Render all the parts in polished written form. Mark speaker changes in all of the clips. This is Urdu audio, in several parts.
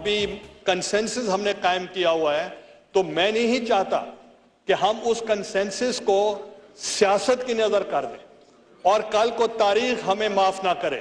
Speaker 1: ابھی کنسنسس ہم نے قائم کیا ہوا ہے، تو میں نہیں چاہتا کہ ہم اس کنسنسس کو سیاست کی نظر کر دیں اور کل کو تاریخ ہمیں معاف نہ کرے۔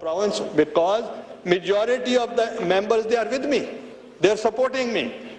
Speaker 1: Province, because majority of the members they are with me, they are supporting me,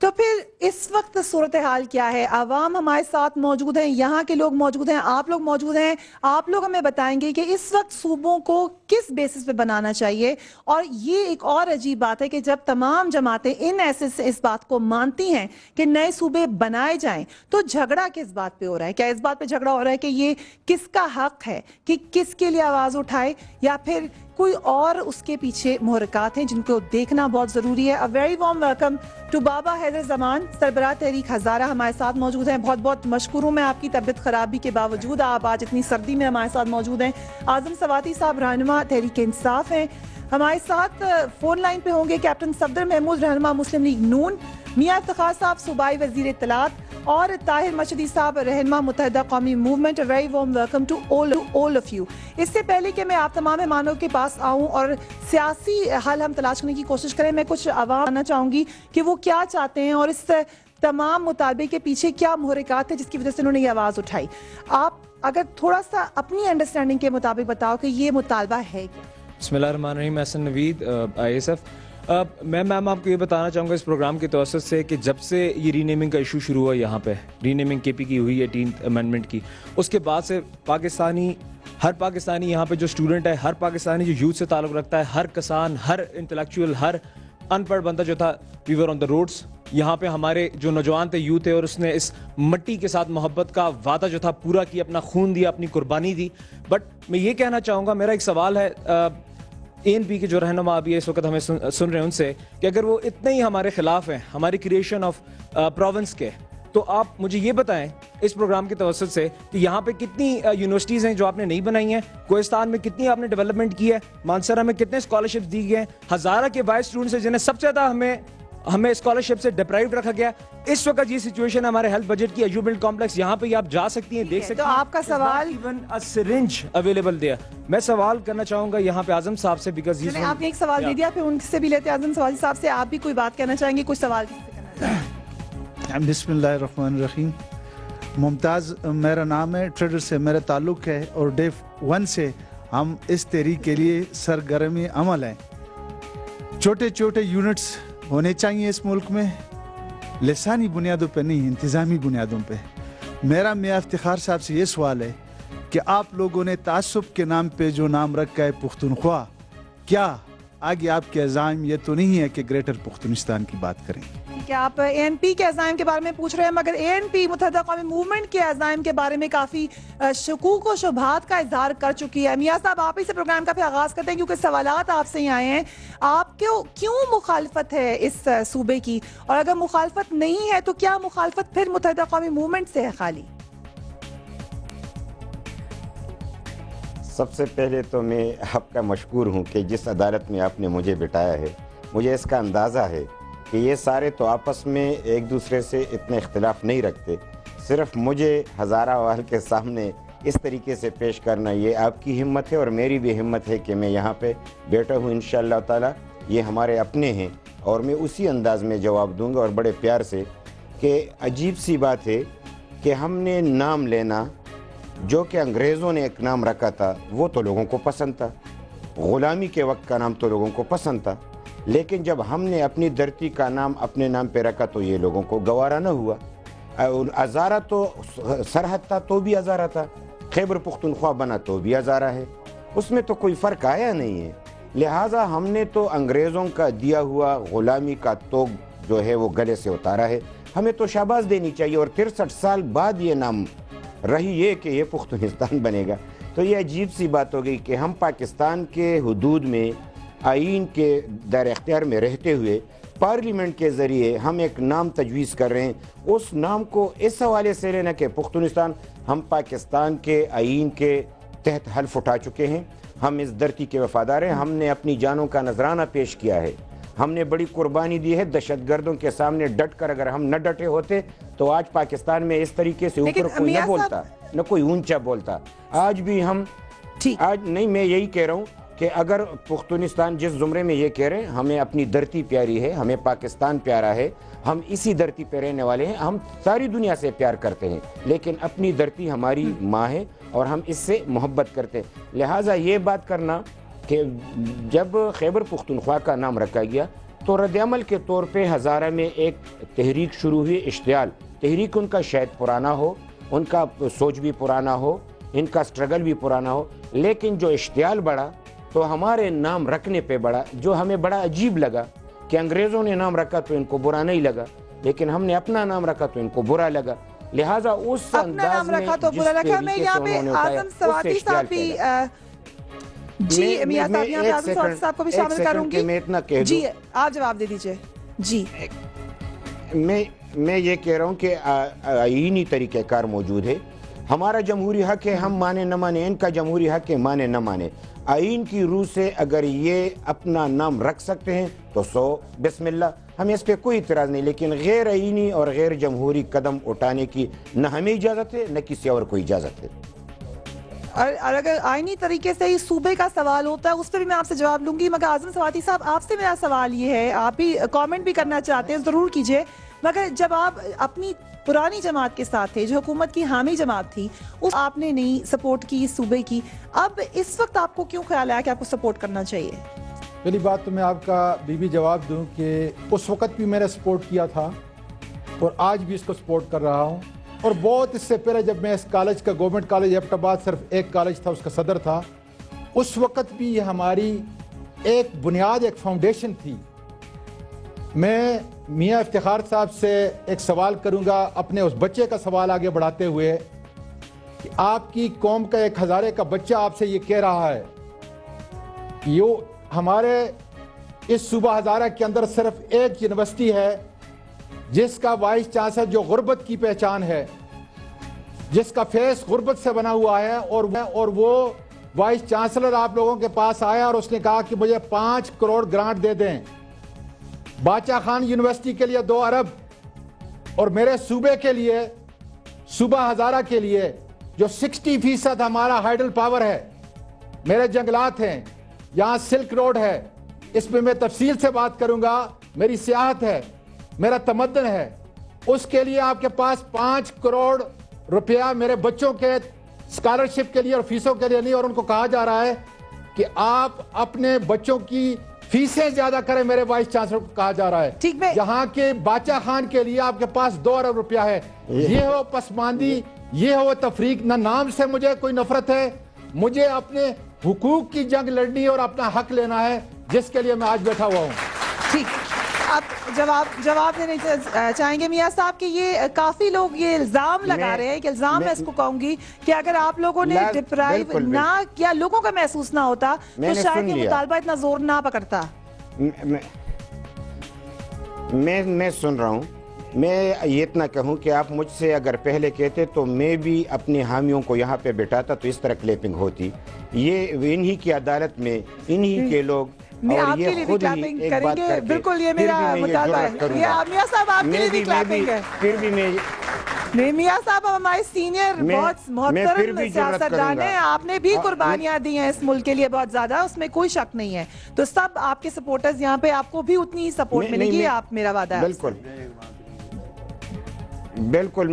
Speaker 2: تو پھر اس وقت صورتحال کیا ہے؟ عوام ہمارے ساتھ موجود ہیں, یہاں کے لوگ موجود ہیں, آپ لوگ موجود ہیں. آپ لوگ ہمیں بتائیں گے کہ اس وقت صوبوں کو کس بیسس پہ بنانا چاہیے. اور یہ ایک اور عجیب بات ہے کہ جب تمام جماعتیں ان ایسے اس بات کو مانتی ہیں کہ نئے صوبے بنائے جائیں, تو جھگڑا کس بات پہ ہو رہا ہے؟ کیا اس بات پہ جھگڑا ہو رہا ہے کہ یہ کس کا حق ہے کہ کس کے لیے آواز اٹھائے, یا پھر کوئی اور اس کے پیچھے محرکات ہیں جن کو دیکھنا بہت ضروری ہے؟ A very warm welcome to بابا حیدر زمان, سربراہ تحریک ہزارہ ہمارے ساتھ موجود ہیں. بہت بہت مشکور ہوں میں آپ کی طبیعت خرابی کے باوجود آپ آج اتنی سردی میں ہمارے ساتھ موجود ہیں. اعظم سواتی صاحب رہنما تحریک انصاف ہیں ہمارے ساتھ. فون لائن پہ ہوں گے کیپٹن صفدر محمود رہنما مسلم لیگ نون, میاں افتخار صاحب صوبائی وزیر اطلاعات, اور طاہر مشہدی صاحب رہنما متحدہ قومی movement. A very warm welcome to all of you. اس سے پہلے کہ میں آپ تمام مہمانوں کے پاس آؤں اور سیاسی حل ہم تلاش کرنے کی کوشش کریں, میں کچھ عوام آنا چاہوں گی کہ وہ کیا چاہتے ہیں اور اس تمام مطالبے کے پیچھے کیا محرکات ہیں جس کی وجہ سے انہوں نے یہ آواز اٹھائی. آپ اگر تھوڑا سا اپنی انڈرسٹینڈنگ کے مطابق بتاؤ کہ یہ مطالبہ ہے کیا؟
Speaker 3: بسم اللہ الرحمن الرحیم. احسن نوید, ISF. میں میم آپ کو یہ بتانا چاہوں گا اس پروگرام کے توسط سے کہ جب سے یہ ری نیمنگ کا ایشو شروع ہوا, یہاں پہ ری نیمنگ KP کی ہوئی 18th امینڈمنٹ کی, اس کے بعد سے ہر پاکستانی یہاں پہ جو اسٹوڈنٹ ہے, ہر پاکستانی جو یوتھ سے تعلق رکھتا ہے, ہر کسان, ہر انٹلیکچوئل, ہر ان پڑھ بندہ جو تھا, وی ور آن دا روڈس. یہاں پہ ہمارے جو نوجوان تھے, یوتھ ہے, اور اس نے اس مٹی کے ساتھ محبت کا وعدہ جو تھا پورا کیا, اپنا خون دیا, اپنی قربانی دی. بٹ میں یہ کہنا چاہوں گا, میرا ایک سوال ہے ANP کے جو رہنما ابھی اس وقت ہمیں سن رہے ہیں ان سے, کہ اگر وہ اتنے ہی ہمارے خلاف ہیں ہماری کریشن آف پروونس کے, تو آپ مجھے یہ بتائیں اس پروگرام کے توسط سے کہ یہاں پہ کتنی یونیورسٹیز ہیں جو آپ نے نہیں بنائی ہیں, کوہستان میں کتنی آپ نے ڈیولپمنٹ کی ہے, مانسرہ میں کتنے اسکالرشپس دی گئے ہیں, ہزارہ کے 22 اسٹوڈنٹس ہیں جنہیں سب سے زیادہ ہمیں اسکالرشپ سے ڈپرائیوڈ رکھا گیا. اس وقت یہ سچویشن ہے ہمارے ہیلتھ بجٹ کی, ایجو بلڈ کمپلیکس, یہاں پہ آپ جا سکتی ہیں, دیکھ سکتی ہیں.
Speaker 2: تو آپ کا سوال,
Speaker 3: ایون ا سرنج اویلیبل دیا. میں سوال کرنا چاہوں گا یہاں پہ اعظم صاحب سے, بیکاز
Speaker 2: آپ نے ایک سوال دے دیا, پھر ان سے بھی لیتے ہیں. اعظم سواتی صاحب سے آپ بھی کوئی بات کہنا چاہیں گے, کچھ سوال کرنا چاہیں گے؟
Speaker 4: بسم اللہ الرحمن الرحیم. ممتاز میرا نام ہے, ٹریڈر سے میرا تعلق ہے, اور ڈے 1 سے ہم اس تحریک کے لیے سرگرمی عمل ہیں. چھوٹے چھوٹے یونٹس ہونے چاہیے اس ملک میں, لسانی بنیادوں پہ نہیں, انتظامی بنیادوں پہ. میرا میاں افتخار صاحب سے یہ سوال ہے کہ آپ لوگوں نے تعصب کے نام پہ جو نام رکھا ہے پختونخوا, کیا آگے آپ کے عزائم یہ تو نہیں ہے کہ گریٹر پختونستان کی بات کریں؟
Speaker 2: کہ آپ ANP کے عزائم کے بارے میں پوچھ رہے ہیں, مگر ANP متحدہ قومی موومنٹ کے عزائم کے بارے میں کافی شکوک و شبہات کا اظہار کر چکی ہے. میاں صاحب آپ ہی سے پروگرام کا پھر آغاز کرتے ہیں, کیونکہ سوالات آپ سے ہی آئے ہیں. آپ کیوں مخالفت ہے اس صوبے کی, اور اگر مخالفت نہیں ہے تو کیا مخالفت پھر متحدہ قومی موومنٹ سے ہے خالی؟
Speaker 5: سب سے پہلے تو میں آپ کا مشکور ہوں کہ جس عدالت میں آپ نے مجھے بٹھایا ہے, مجھے اس کا اندازہ ہے کہ یہ سارے تو آپس میں ایک دوسرے سے اتنے اختلاف نہیں رکھتے. صرف مجھے ہزارہ احوال کے سامنے اس طریقے سے پیش کرنا, یہ آپ کی ہمت ہے اور میری بھی ہمت ہے کہ میں یہاں پہ بیٹھا ہوں. انشاءاللہ تعالی یہ ہمارے اپنے ہیں, اور میں اسی انداز میں جواب دوں گا اور بڑے پیار سے. کہ عجیب سی بات ہے کہ ہم نے نام لینا, جو کہ انگریزوں نے ایک نام رکھا تھا وہ تو لوگوں کو پسند تھا, غلامی کے وقت کا نام تو لوگوں کو پسند تھا, لیکن جب ہم نے اپنی دھرتی کا نام اپنے نام پہ رکھا تو یہ لوگوں کو گوارا نہ ہوا. ہزارہ تو سرحد تھا تو بھی ہزارہ تھا, خیبر پختونخوا بنا تو بھی ہزارہ ہے, اس میں تو کوئی فرق آیا نہیں ہے. لہٰذا ہم نے تو انگریزوں کا دیا ہوا غلامی کا توگ جو ہے وہ گلے سے اتارا ہے. ہمیں تو شاباش دینی چاہیے, اور 63 سال بعد یہ نام رہی ہے کہ یہ پختونستان بنے گا. تو یہ عجیب سی بات ہو گئی کہ ہم پاکستان کے حدود میں آئین کے دائرہ اختیار میں رہتے ہوئے پارلیمنٹ کے ذریعے ہم ایک نام تجویز کر رہے ہیں. اس نام کو اس حوالے سے لینا کہ پختونستان, ہم پاکستان کے آئین کے تحت حلف اٹھا چکے ہیں, ہم اس دھرتی کے وفادار ہیں, ہم نے اپنی جانوں کا نذرانہ پیش کیا ہے, ہم نے بڑی قربانی دی ہے. دہشت گردوں کے سامنے ڈٹ کر اگر ہم نہ ڈٹے ہوتے تو آج پاکستان میں اس طریقے سے اوپر کوئی نہ بولتا, نہ کوئی اونچا بولتا. آج بھی ہم آج نہیں, میں یہی کہہ رہا ہوں کہ اگر پختونستان جس زمرے میں یہ کہہ رہے ہیں ہمیں اپنی دھرتی پیاری ہے, ہمیں پاکستان پیارا ہے, ہم اسی دھرتی پہ رہنے والے ہیں, ہم ساری دنیا سے پیار کرتے ہیں, لیکن اپنی دھرتی ہماری ماں ہے اور ہم اس سے محبت کرتے ہیں. لہٰذا یہ بات کرنا کہ جب خیبر پختونخوا کا نام رکھا گیا
Speaker 6: تو رد عمل کے طور پہ ہزارہ میں ایک تحریک شروع ہوئی، اشتعال تحریک. ان کا شاید پرانا ہو، ان کا سوچ بھی پرانا ہو، ان کا سٹرگل بھی پرانا ہو، لیکن جو اشتعال بڑھا تو ہمارے نام رکھنے پہ بڑھا، جو ہمیں بڑا عجیب لگا کہ انگریزوں نے نام رکھا تو ان کو برا نہیں لگا، لیکن ہم نے اپنا نام رکھا تو ان کو برا لگا. لہٰذا اس
Speaker 2: اپنا نام رکھا تو برا لگا. میں یہاں پہ اعظم سواتی صاحب بھی جی میاں صاحب یہاں پہ اعظم سواتی صاحب کو بھی شامل کروں گی. جی آپ جواب دے دیجئے. جی
Speaker 6: میں یہ کہہ رہا ہوں کہ آئینی طریقہ کار موجود ہے. ہمارا جمہوری حق ہے، ہم مانے نہ مانے، ان کا جمہوری حق ہے مانے نہ مانے. آئین کی روح سے اگر یہ اپنا نام رکھ سکتے ہیں تو بسم اللہ، ہمیں اس پہ کوئی اعتراض نہیں. لیکن غیر آئینی اور غیر جمہوری قدم اٹھانے کی نہ ہمیں اجازت ہے نہ کسی اور کو اجازت ہے.
Speaker 2: اور اگر آئینی طریقے سے ہی صوبے کا سوال ہوتا ہے اس پہ بھی میں آپ سے جواب لوں گی. مگر اعظم سواتی صاحب آپ سے میرا سوال یہ ہے، آپ بھی کامنٹ بھی کرنا چاہتے ہیں ضرور کیجئے، مگر جب آپ اپنی پرانی جماعت کے ساتھ تھے جو حکومت کی حامی جماعت تھی، اس آپ نے نہیں سپورٹ کی صوبے کی، اب اس وقت آپ کو کیوں خیال آیا کہ آپ کو سپورٹ کرنا چاہیے؟
Speaker 7: پہلی بات تو میں آپ کا بھی جواب دوں کہ اس وقت بھی میں نے سپورٹ کیا تھا اور آج بھی اس کو سپورٹ کر رہا ہوں. اور بہت اس سے پہلے جب میں اس کالج کا گورنمنٹ کالج ایبٹ آباد صرف ایک کالج تھا، اس کا صدر تھا، اس وقت بھی یہ ہماری ایک بنیاد، ایک فاؤنڈیشن تھی. میں میاں افتخار صاحب سے ایک سوال کروں گا اپنے اس بچے کا سوال آگے بڑھاتے ہوئے کہ آپ کی قوم کا ایک ہزارے کا بچہ آپ سے یہ کہہ رہا ہے، ہمارے اس صوبہ ہزارہ کے اندر صرف ایک یونیورسٹی ہے جس کا وائس چانسلر جو غربت کی پہچان ہے، جس کا فیس غربت سے بنا ہوا ہے، اور وہ وائس چانسلر آپ لوگوں کے پاس آیا اور اس نے کہا کہ مجھے 5 کروڑ گرانٹ دے دیں. باچا خان یونیورسٹی کے لیے 2 ارب، اور میرے صوبے کے لیے، صوبہ ہزارہ کے لیے جو 60% ہمارا ہائیڈل پاور ہے، میرے جنگلات ہیں، یہاں سلک روڈ ہے، اس پہ میں تفصیل سے بات کروں گا، میری سیاحت ہے، میرا تمدن ہے، اس کے لیے آپ کے پاس 5 کروڑ روپیہ میرے بچوں کے اسکالرشپ کے لیے اور فیسوں کے لیے نہیں. اور ان کو کہا جا رہا ہے کہ آپ اپنے بچوں کی فیسیں زیادہ کریں، میرے وائس چانسلر کو کہا جا رہا ہے. یہاں کے باچا خان کے لیے آپ کے پاس 2 ارب روپیہ ہے. یہ ہو پسماندی، یہ ہو تفریق. نہ نام سے مجھے کوئی نفرت ہے، مجھے اپنے حقوق کی جنگ لڑنی اور اپنا حق لینا ہے، جس کے لیے میں آج بیٹھا ہوا ہوں.
Speaker 2: ٹھیک، اب جواب دینے چاہیں گے میاں صاحب کہ یہ کافی لوگ یہ الزام لگا رہے ہیں، کہ الزام میں اس کو کہوں گی کہ اگر آپ لوگوں نے ڈپرائیو نہ کیا، لوگوں کا محسوس نہ ہوتا تو شاید یہ مطالبہ اتنا زور نہ پکڑتا.
Speaker 6: میں سن رہا ہوں. میں یہ اتنا کہوں کہ آپ مجھ سے اگر پہلے کہتے تو میں بھی اپنے حامیوں کو یہاں پہ بٹھاتا تو اس طرح کلیپنگ ہوتی. یہ انہی کی عدالت میں انہی کے لوگ، اور یہ خود ہی ایک بات کر کے
Speaker 2: بالکل یہ میرا مطالبہ ہے. یہ میاں صاحب آپ کے لیے بھی کلیپنگ ہے.
Speaker 6: پھر بھی میں
Speaker 2: نہیں میاں صاحب ہمارے سینئر بہت محترم سیاستدان ہیں، آپ نے بھی قربانیاں دی ہیں اس ملک کے لیے بہت زیادہ، اس میں کوئی شک نہیں ہے. تو سب آپ کے سپورٹرز یہاں پہ آپ کو بھی اتنی ہی سپورٹ ملے گی، آپ میرا وعدہ ہے.
Speaker 6: بالکل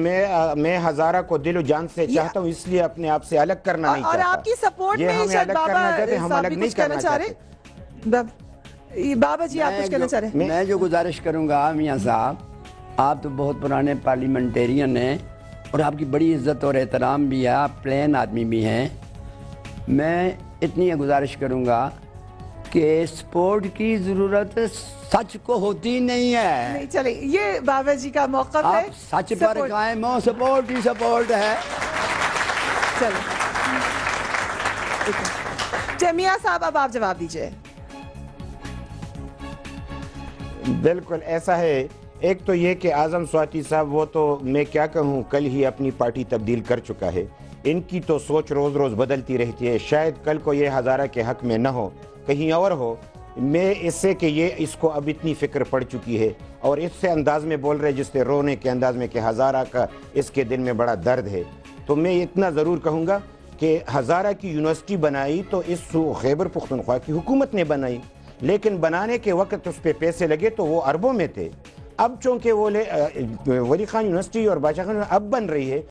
Speaker 6: میں ہزارہ کو دل و جان سے چاہتا ہوں، اس لیے اپنے آپ سے الگ کرنا نہیں چاہتا.
Speaker 2: اور آپ کی سپورٹ میں ہی شاید بابا بھی کچھ کہنا چاہ رہے. بابا جی آپ کچھ کہنا چاہ رہے ہیں؟
Speaker 8: میں جو گزارش کروں گا میاں صاحب، آپ تو بہت پرانے پارلیمنٹیرین ہیں اور آپ کی بڑی عزت اور احترام بھی ہے، آپ پلین آدمی بھی ہیں. میں اتنی گزارش کروں گا کہ سپورٹ کی ضرورت سچ کو ہوتی نہیں ہے.
Speaker 2: نہیں چلے، یہ بابا جی کا موقف ہے،
Speaker 8: آپ سچ پر قائم ہو، سپورٹ ہی سپورٹ ہے.
Speaker 2: چلے میاں صاحب اب آپ جواب دیجئے.
Speaker 6: بالکل ایسا ہے. ایک تو یہ کہ اعظم سواتی صاحب، وہ تو میں کیا کہوں، کل ہی اپنی پارٹی تبدیل کر چکا ہے. ان کی تو سوچ روز روز بدلتی رہتی ہے. شاید کل کو یہ ہزارہ کے حق میں نہ ہو، کہیں اور ہو. میں اس سے کہ یہ اس کو اب اتنی فکر پڑ چکی ہے اور اس سے انداز میں بول رہے جس سے رونے کے انداز میں کہ ہزارہ کا اس کے دل میں بڑا درد ہے. تو میں اتنا ضرور کہوں گا کہ ہزارہ کی یونیورسٹی بنائی تو اس خیبر پختونخوا کی حکومت نے بنائی، لیکن بنانے کے وقت اس پہ پیسے لگے تو وہ اربوں میں تھے. اب چونکہ وہ ولی خان یونیورسٹی اور باچا خان اب بن رہی ہے